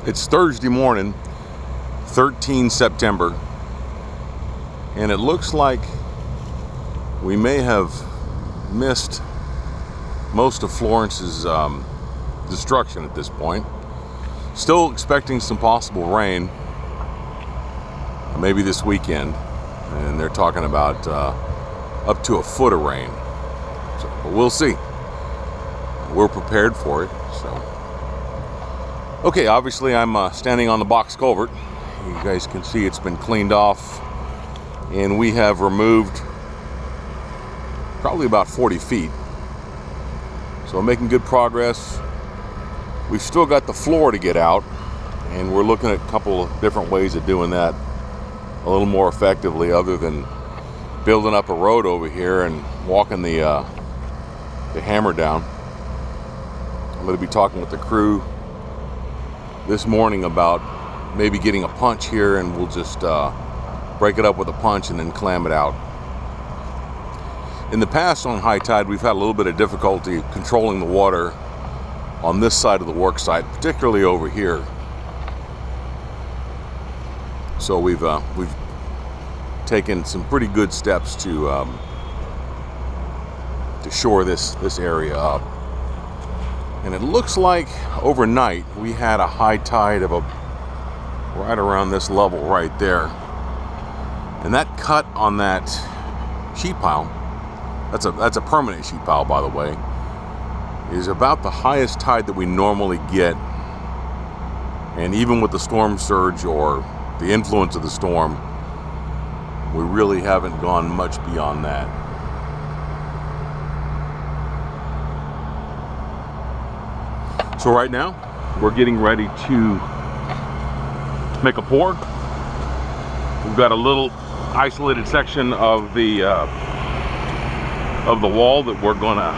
It's Thursday morning, 13 September, and it looks like we may have missed most of Florence's destruction at this point. Still expecting some possible rain, maybe this weekend, and they're talking about up to a foot of rain. So, but we'll see. We're prepared for it. So, okay, obviously I'm standing on the box culvert. You guys can see it's been cleaned off, and we have removed probably about 40 feet. So we're making good progress. We've still got the floor to get out, and we're looking at a couple of different ways of doing that a little more effectively, other than building up a road over here and walking the hammer down. I'm going to be talking with the crew this morning about maybe getting a punch here, and we'll just break it up with a punch and then clam it out. In the past on high tide, we've had a little bit of difficulty controlling the water on this side of the work site, particularly over here. So we've taken some pretty good steps to shore this area up. And it looks like overnight we had a high tide of right around this level right there. And that cut on that sheet pile, that's a permanent sheet pile, by the way, is about the highest tide that we normally get. And even with the storm surge or the influence of the storm, we really haven't gone much beyond that. So right now, we're getting ready to make a pour. We've got a little isolated section of the wall that we're gonna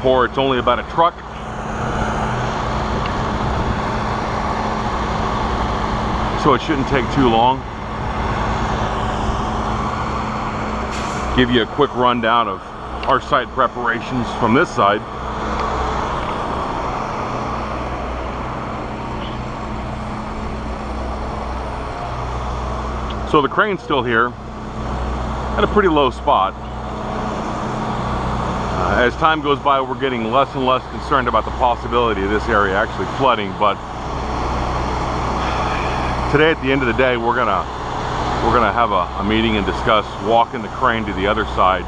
pour. It's only about a truck. So it shouldn't take too long. Give you a quick rundown of our site preparations from this side. So the crane's still here at a pretty low spot. As time goes by, we're getting less and less concerned about the possibility of this area actually flooding, but today at the end of the day, we're gonna have a meeting and discuss walking the crane to the other side.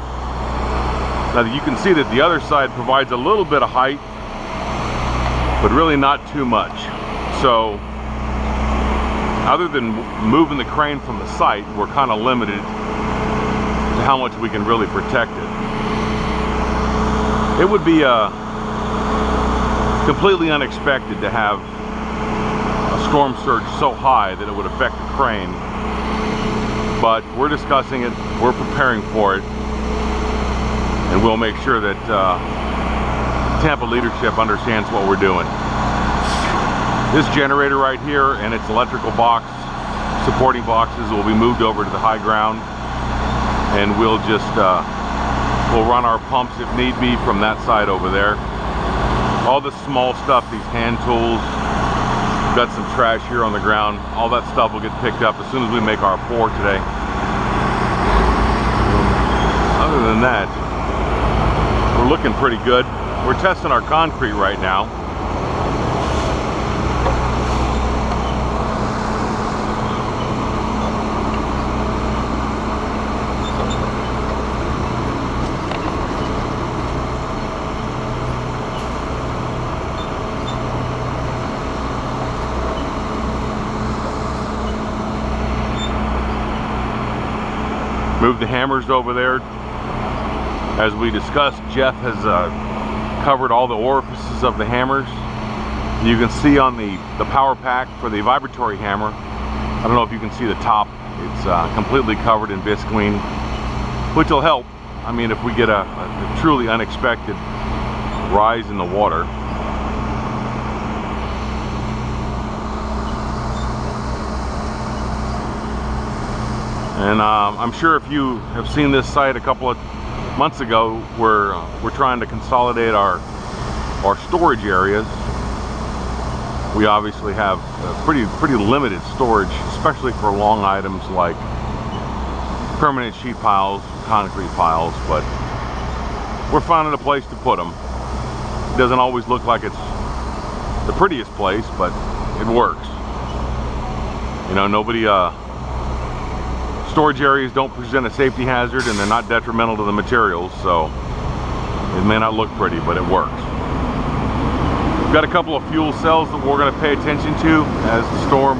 Now you can see that the other side provides a little bit of height, but really not too much. So other than moving the crane from the site, we're kind of limited to how much we can really protect it. It would be completely unexpected to have a storm surge so high that it would affect the crane. But we're discussing it, we're preparing for it, and we'll make sure that Tampa leadership understands what we're doing. This generator right here and its electrical box, supporting boxes, will be moved over to the high ground, and we'll just we'll run our pumps if need be from that side over there. All this small stuff, these hand tools, we've got some trash here on the ground, all that stuff will get picked up as soon as we make our pour today. Other than that, we're looking pretty good. We're testing our concrete right now. Move the hammers over there. As we discussed, Jeff has covered all the orifices of the hammers. You can see on the power pack for the vibratory hammer, I don't know if you can see the top, it's completely covered in visqueen, which will help. I mean, if we get a truly unexpected rise in the water. And I'm sure if you have seen this site a couple of months ago, we're trying to consolidate our storage areas. We obviously have pretty limited storage, especially for long items like permanent sheet piles, concrete piles, but we're finding a place to put them. It doesn't always look like it's the prettiest place, but it works. You know, storage areas don't present a safety hazard, and they're not detrimental to the materials, so it may not look pretty, but it works. We've got a couple of fuel cells that we're going to pay attention to as the storm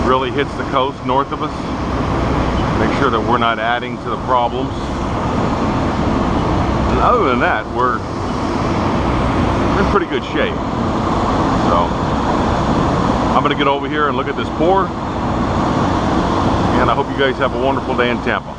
really hits the coast north of us. Make sure that we're not adding to the problems. And other than that, we're in pretty good shape. So I'm going to get over here and look at this pour. And I hope you guys have a wonderful day in Tampa.